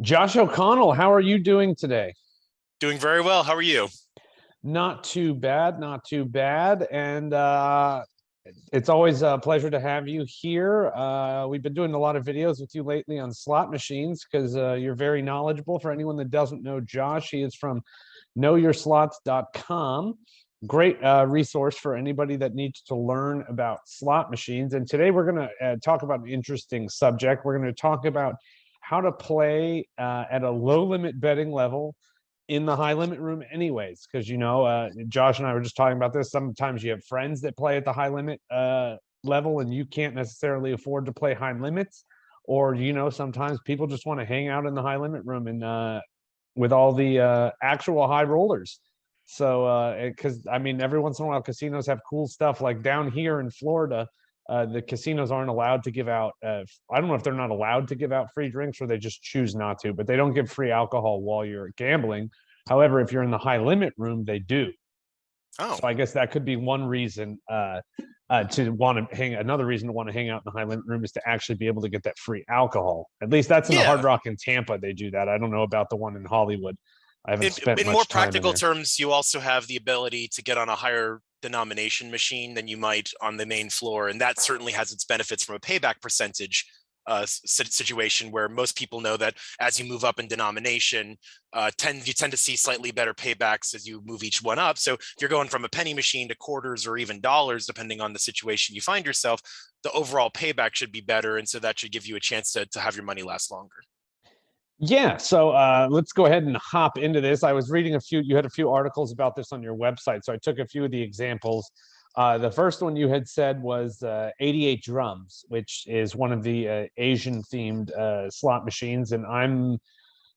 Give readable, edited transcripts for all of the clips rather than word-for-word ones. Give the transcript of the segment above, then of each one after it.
Josh O'Connell, how are you doing today? Doing very well. How are you? Not too bad, not too bad. And it's always a pleasure to have you here. We've been doing a lot of videos with you lately on slot machines because you're very knowledgeable. For anyone that doesn't know Josh, he is from knowyourslots.com. Great resource for anybody that needs to learn about slot machines. And today we're going to talk about an interesting subject. We're going to talk about how to play at a low limit betting level in the high limit room anyways, because Josh and I were just talking about this. Sometimes you have friends that play at the high limit level and you can't necessarily afford to play high limits, or sometimes people just want to hang out in the high limit room and with all the actual high rollers. So because I mean, every once in a while casinos have cool stuff. Like down here in Florida, the casinos aren't allowed to give out I don't know if they're not allowed to give out free drinks or they just choose not to, but they don't give free alcohol while you're gambling. However, if you're in the high limit room, they do. Oh, So I guess that could be one reason to want to hang. Another reason to want to hang out in the high limit room is to actually be able to get that free alcohol. At least that's in the Hard yeah. Rock in Tampa. They do that. I don't know about the one in Hollywood. I haven't In, spent in more much time in practical there. terms, you also have the ability to get on a higher denomination machine than you might on the main floor, and that certainly has its benefits from a payback percentage situation where most people know that as you move up in denomination, you tend to see slightly better paybacks as you move each one up. So if you're going from a penny machine to quarters or even dollars, depending on the situation you find yourself, the overall payback should be better, and so that should give you a chance to have your money last longer. Yeah, so let's go ahead and hop into this. I was reading you had a few articles about this on your website, so I took a few of the examples. The first one you had said was 88 drums, which is one of the Asian themed slot machines. And I'm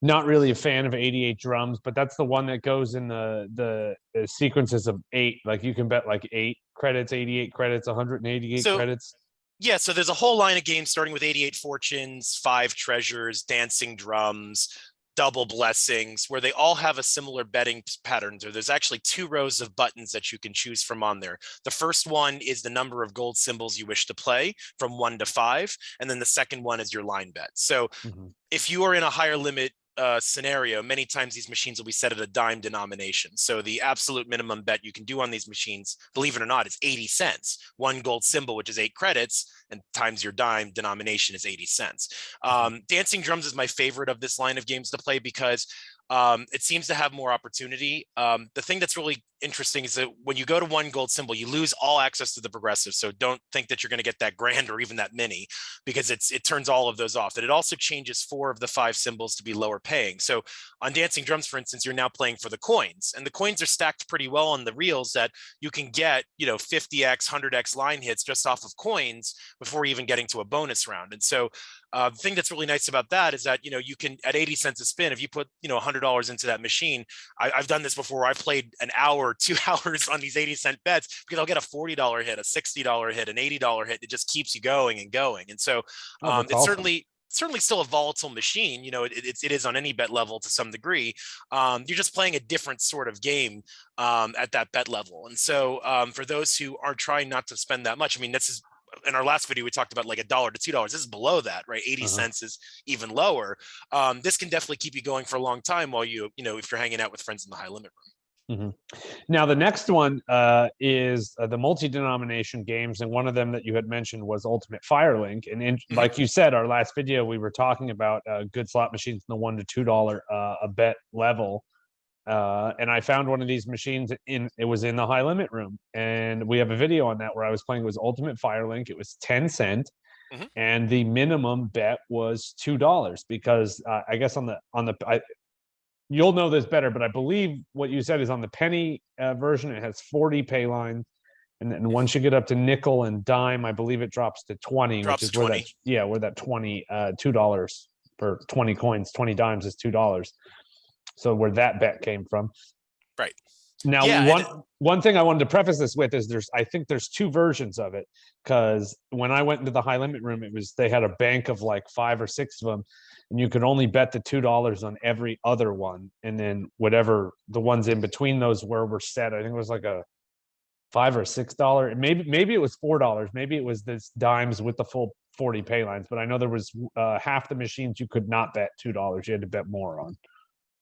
not really a fan of 88 drums, but that's the one that goes in the sequences of eight. Like you can bet like 8 credits, 88 credits, 188 So credits. yeah, so there's a whole line of games starting with 88 fortunes, five treasures, dancing drums, double blessings, where they all have a similar betting pattern. There's actually two rows of buttons that you can choose from on there. The first one is the number of gold symbols you wish to play from 1 to 5, and then the second one is your line bet. So Mhm. if you are in a higher limit scenario, many times these machines will be set at a dime denomination. So the absolute minimum bet you can do on these machines, believe it or not, is 80 cents. One gold symbol, which is 8 credits, and times your dime denomination is 80 cents. Dancing drums is my favorite of this line of games to play because it seems to have more opportunity. The thing that's really interesting is that when you go to one gold symbol, you lose all access to the progressive. So don't think that you're going to get that grand or even that mini, because it turns all of those off. And it also changes 4 of the 5 symbols to be lower paying. So on dancing drums, for instance, you're now playing for the coins, and the coins are stacked pretty well on the reels that you can get 50x, 100x line hits just off of coins before even getting to a bonus round. And so the thing that's really nice about that is that you can, at 80 cents a spin, if you put $100 into that machine. I've done this before. I played an hour, 2 hours on these 80-cent bets because I'll get a $40 hit, a $60 hit, an $80 hit. It just keeps you going and going. And so Oh, that's it's awesome. certainly still a volatile machine. It is on any bet level to some degree. You're just playing a different sort of game at that bet level. And so for those who are trying not to spend that much, I mean, this is, in our last video, we talked about like $1 to $2. This is below that, right? 80 Uh-huh. cents is even lower. This can definitely keep you going for a long time while if you're hanging out with friends in the high limit room. Mhm. Now, the next one is the multi-denomination games, and one of them that you had mentioned was Ultimate Firelink. And Mhm. like you said, our last video, we were talking about good slot machines in the $1 to $2 a bet level. And I found one of these machines it was in the high limit room, and we have a video on that where I was playing. It was Ultimate Firelink. It was 10 cent, Mhm. and the minimum bet was $2 because I guess you'll know this better, but I believe what you said is on the penny version, it has 40 pay lines. And then once you get up to nickel and dime, I believe it drops to 20, which Drops to is where 20. where that 20, $2 per 20 coins, 20 dimes is $2. So where that bet came from. Right. Now, Yeah. And one thing I wanted to preface this with is I think there's two versions of it, because when I went into the high limit room, they had a bank of like 5 or 6 of them, and you could only bet the $2 on every other one, and then whatever the ones in between those were set. I think it was like a $5 or $6. Maybe it was $4. Maybe it was this dimes with the full 40 pay lines. But I know there was half the machines you could not bet $2. You had to bet more on.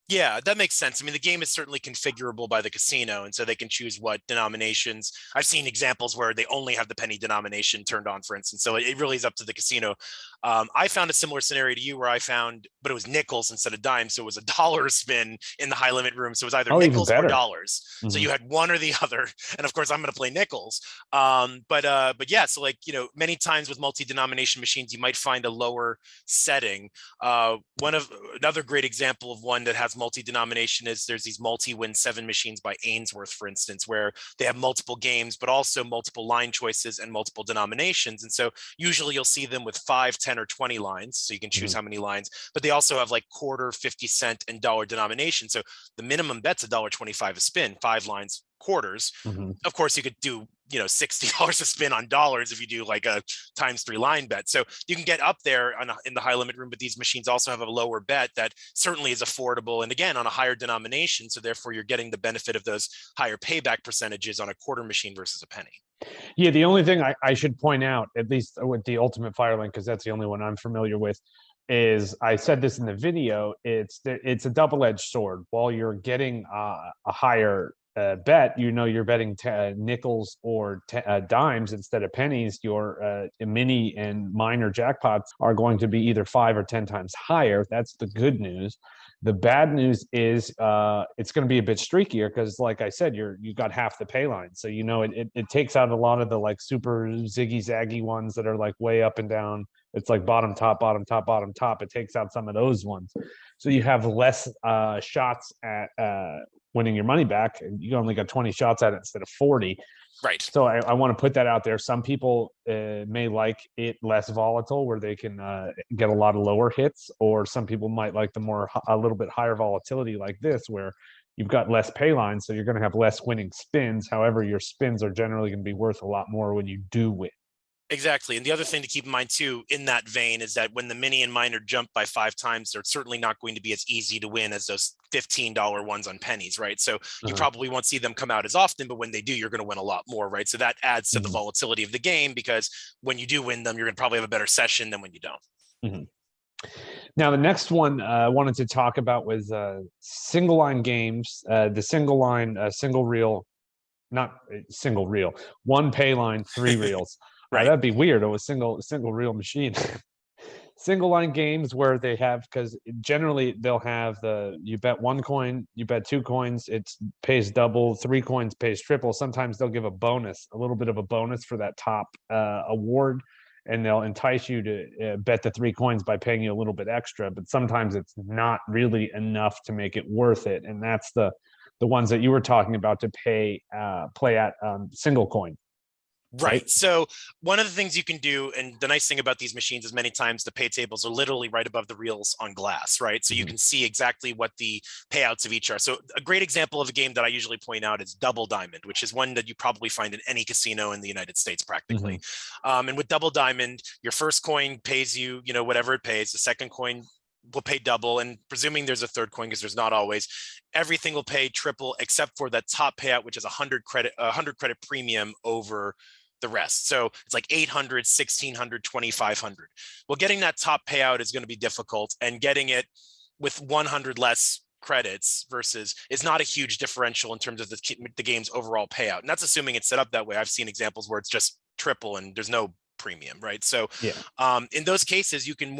Yeah, that makes sense. I mean, the game is certainly configurable by the casino, and so they can choose what denominations. I've seen examples where they only have the penny denomination turned on, for instance. So it really is up to the casino. I found a similar scenario to you where I found, but it was nickels instead of dimes. So it was a dollar spin in the high limit room. So it was either nickels or dollars. So you had one or the other. And of course, I'm going to play nickels. But yeah, so like, many times with multi-denomination machines, you might find a lower setting. Another great example of one that has multi-denomination is there's these multi-win 7 machines by Ainsworth, for instance, where they have multiple games, but also multiple line choices and multiple denominations. And so usually you'll see them with 5, 10, or 20 lines. So you can choose how many lines, but they also have like quarter, 50 cent, and dollar denomination. So the minimum bet's $1.25 a spin, 5 lines, quarters. Of course, you could do $60 a spin on dollars if you do like a ×3 line bet. So you can get up there in the high limit room, but these machines also have a lower bet that certainly is affordable, and again on a higher denomination. So therefore, you're getting the benefit of those higher payback percentages on a quarter machine versus a penny. Yeah, the only thing I should point out, at least with the Ultimate Firelink, because that's the only one I'm familiar with, is I said this in the video. It's a double-edged sword. While you're getting a higher bet, you're betting nickels or dimes instead of pennies. Your mini and minor jackpots are going to be either 5 or 10 times higher. That's the good news. The bad news is it's going to be a bit streakier because, like I said, you got half the pay line. So it takes out a lot of the like super ziggy zaggy ones that are like way up and down. It's like bottom top, bottom top, bottom top. It takes out some of those ones. So you have less shots at winning your money back. You only got 20 shots at it instead of 40. Right. So I want to put that out there. Some people may like it less volatile, where they can get a lot of lower hits, or some people might like a little bit higher volatility like this, where you've got less pay lines, so you're going to have less winning spins. However, your spins are generally going to be worth a lot more when you do win. Exactly. And the other thing to keep in mind too, in that vein, is that when the mini and minor jump by 5 times, they're certainly not going to be as easy to win as those $15 ones on pennies, right? So you probably won't see them come out as often, but when they do, you're going to win a lot more, right? So that adds to the volatility of the game, because when you do win them, you're going to probably have a better session than when you don't. Now, the next one I wanted to talk about was single line games, the single line, single reel, not single reel, 1 pay line, 3 reels. Right. That'd be weird. It was single reel machine. Single line games where they have, because generally they'll have you bet 1 coin, you bet 2 coins, it pays double, 3 coins pays triple. Sometimes they'll give a little bit of a bonus for that top award, and they'll entice you to bet the 3 coins by paying you a little bit extra. But sometimes it's not really enough to make it worth it, and that's the ones that you were talking about to play at single coin. Right. So one of the things you can do, and the nice thing about these machines is many times the pay tables are literally right above the reels on glass, right? So you can see exactly what the payouts of each are. So a great example of a game that I usually point out is Double Diamond, which is one that you probably find in any casino in the United States practically. And with Double Diamond, your first coin pays you, whatever it pays. The second coin will pay double, and presuming there's a third coin, because there's not always, everything will pay triple except for that top payout, which is 100 credit premium over the rest. So it's like 800, 1600, 2500. Well, getting that top payout is going to be difficult, and getting it with 100 less credits versus is not a huge differential in terms of the game's overall payout. And that's assuming it's set up that way. I've seen examples where it's just triple and there's no premium, right? So in those cases, you can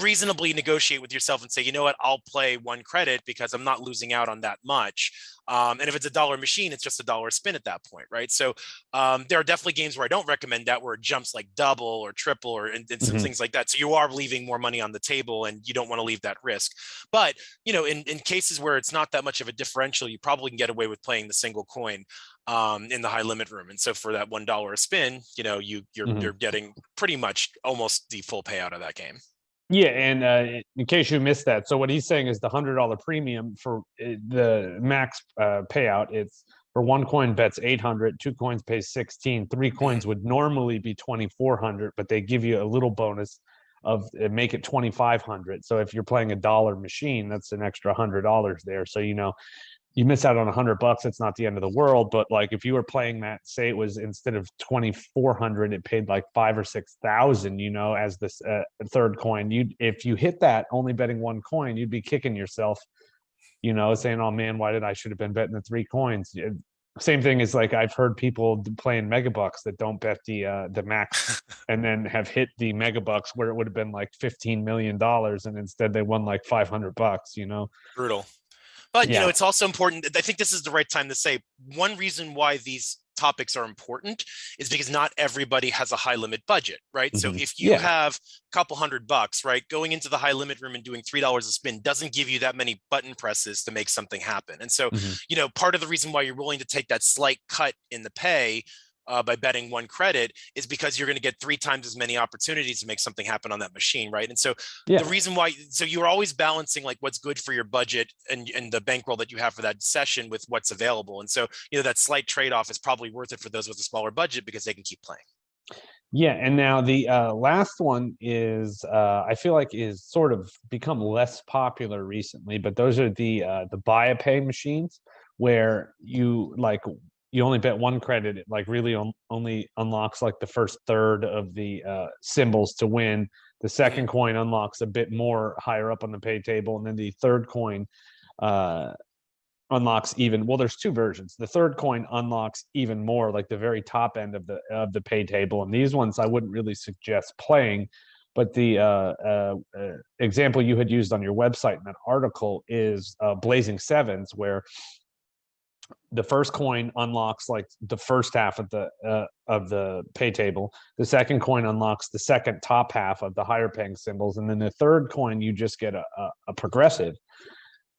reasonably negotiate with yourself and say, you know what, I'll play 1 credit because I'm not losing out on that much. And if it's a dollar machine, it's just a dollar spin at that point, right? So there are definitely games where I don't recommend that, where it jumps like double or triple and some things like that. So you are leaving more money on the table, and you don't want to leave that risk. But in cases where it's not that much of a differential, you probably can get away with playing the single coin in the high limit room. And so for that $1 a spin, you're getting pretty much almost the full payout of that game. Yeah, and in case you missed that, so what he's saying is the $100 premium for the max payout. It's for 1 coin bets 800, 2 coins pays 16, 3 coins would normally be 2,400, but they give you a little bonus of make it 2,500. So if you're playing a dollar machine, that's an extra $100 there. So you miss out on $100. It's not the end of the world, but like if you were playing that, say it was instead of 2,400, it paid like 5 or 6,000, as this third coin. If you hit that only betting one coin, you'd be kicking yourself, saying, "Oh man, why did I should have been betting the 3 coins." Same thing is like I've heard people playing megabucks that don't bet the max and then have hit the megabucks where it would have been like $15 million, and instead they won like $500. Brutal. But Yeah. it's also important. I think this is the right time to say one reason why these topics are important is because not everybody has a high limit budget, right? So if you have a couple $100, right, going into the high limit room and doing $3 a spin doesn't give you that many button presses to make something happen. And so, part of the reason why you're willing to take that slight cut in the pay by betting one credit is because you're going to get 3 times as many opportunities to make something happen on that machine, right? And so the reason why, so you're always balancing like what's good for your budget and the bankroll that you have for that session with what's available. And so, that slight trade-off is probably worth it for those with a smaller budget because they can keep playing. Yeah, and now the last one is I feel like is sort of become less popular recently, but those are the buy a pay machines where you only bet one credit. It like really only unlocks like the first third of the symbols to win. The second coin unlocks a bit more higher up on the pay table, and then the third coin unlocks there's 2 versions. The third coin unlocks even more, like the very top end of the pay table. And these ones I wouldn't really suggest playing. But the example you had used on your website in that article is Blazing Sevens, where the first coin unlocks like the first half of the pay table. The second coin unlocks the second top half of the higher paying symbols, and then the third coin you just get a progressive.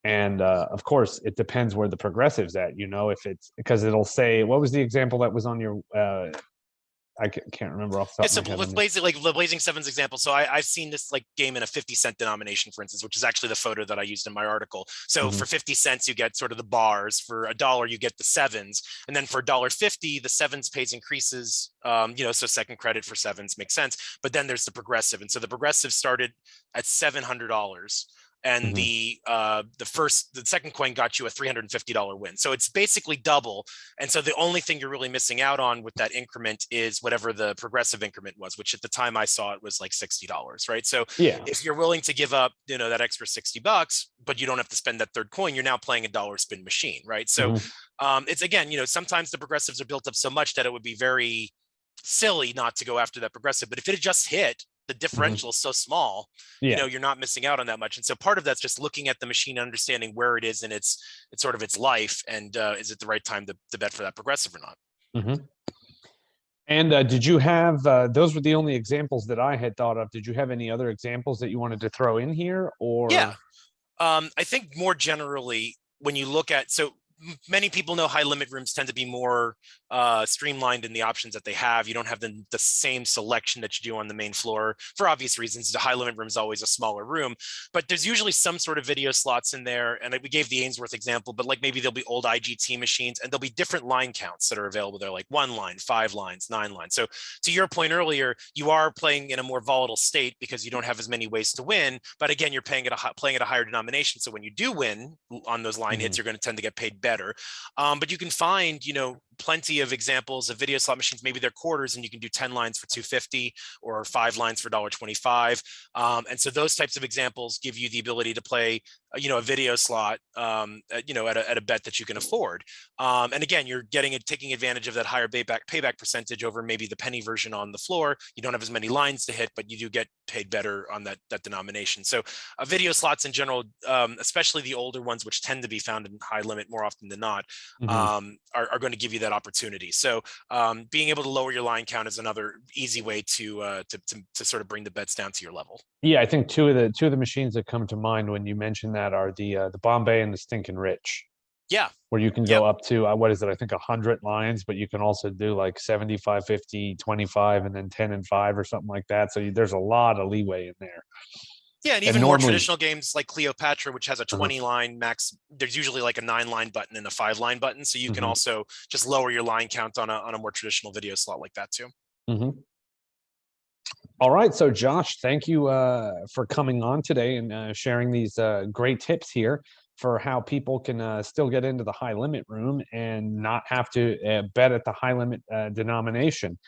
And of course, it depends where the progressive's at. If it's because it'll say, what was the example that was on your I can't remember off the top of my head. With the Blazing Sevens example. So I've seen this like game in a 50-cent denomination, for instance, which is actually the photo that I used in my article. So for 50 cents, you get sort of the bars. For $1, you get the sevens. And then for $1.50, the sevens pays increases. So second credit for sevens makes sense. But then there's the progressive. And so the progressive started at $700. And the second coin got you a $350 win. So it's basically double. And so the only thing you're really missing out on with that increment is whatever the progressive increment was, which at the time I saw it was like $60, right? So if you're willing to give up, that extra $60, but you don't have to spend that third coin, you're now playing a dollar spin machine, right? So it's again, sometimes the progressives are built up so much that it would be very silly not to go after that progressive. But if it had just hit, the differential is so small, you're not missing out on that much. And so part of that's just looking at the machine, understanding where it is in its sort of its life, and is it the right time to bet for that progressive or not? And did you have those were the only examples that I had thought of? Did you have any other examples that you wanted to throw in here? Or I think more generally, when you look at, so many people know high limit rooms tend to be more streamlined in the options that they have. You don't have the same selection that you do on the main floor for obvious reasons. The high limit room is always a smaller room, but there's usually some sort of video slots in there. And we gave the Ainsworth example, but like maybe there'll be old IGT machines and there'll be different line counts that are available there, like 1 line, 5 lines, 9 lines. So to your point earlier, you are playing in a more volatile state because you don't have as many ways to win. But again, you're playing at a higher denomination. So when you do win on those line hits, you're going to tend to get paid better. But you can find, plenty of examples of video slot machines. Maybe they're quarters and you can do 10 lines for $2.50 or 5 lines for $1.25. And so those types of examples give you the ability to play, a video slot, at a bet that you can afford. And again, you're taking advantage of that higher payback percentage over maybe the penny version on the floor. You don't have as many lines to hit, but you do get paid better on that denomination. So video slots in general, especially the older ones, which tend to be found in high limit more often than not, are going to give you that opportunity. So being able to lower your line count is another easy way to sort of bring the bets down to your level. Yeah, I think two of the machines that come to mind when you mention that are the Bombay and the Stinkin' Rich. Yeah. Where you can go up to what is it? I think 100 lines, but you can also do like 75, 50, 25, and then 10 and 5 or something like that. So there's a lot of leeway in there. Yeah, and even more traditional games like Cleopatra, which has a 20-line max, there's usually like a 9-line button and a 5-line button. So you can also just lower your line count on a more traditional video slot like that too. All right, so Josh, thank you for coming on today and sharing these great tips here. for how people can still get into the high limit room and not have to bet at the high limit denomination.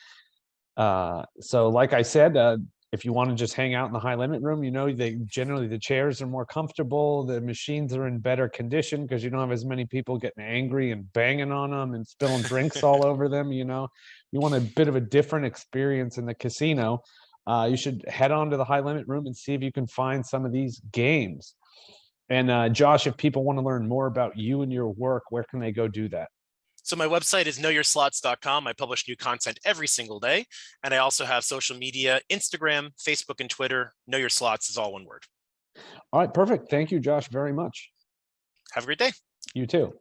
So like I said, if you want to just hang out in the high limit room, they generally, the chairs are more comfortable, the machines are in better condition because you don't have as many people getting angry and banging on them and spilling drinks all over them. You want a bit of a different experience in the casino. You should head on to the high limit room and see if you can find some of these games. And Josh, if people want to learn more about you and your work, where can they go do that? So my website is knowyourslots.com. I publish new content every single day. And I also have social media, Instagram, Facebook, and Twitter. Know Your Slots is all one word. All right, perfect. Thank you, Josh, very much. Have a great day. You too.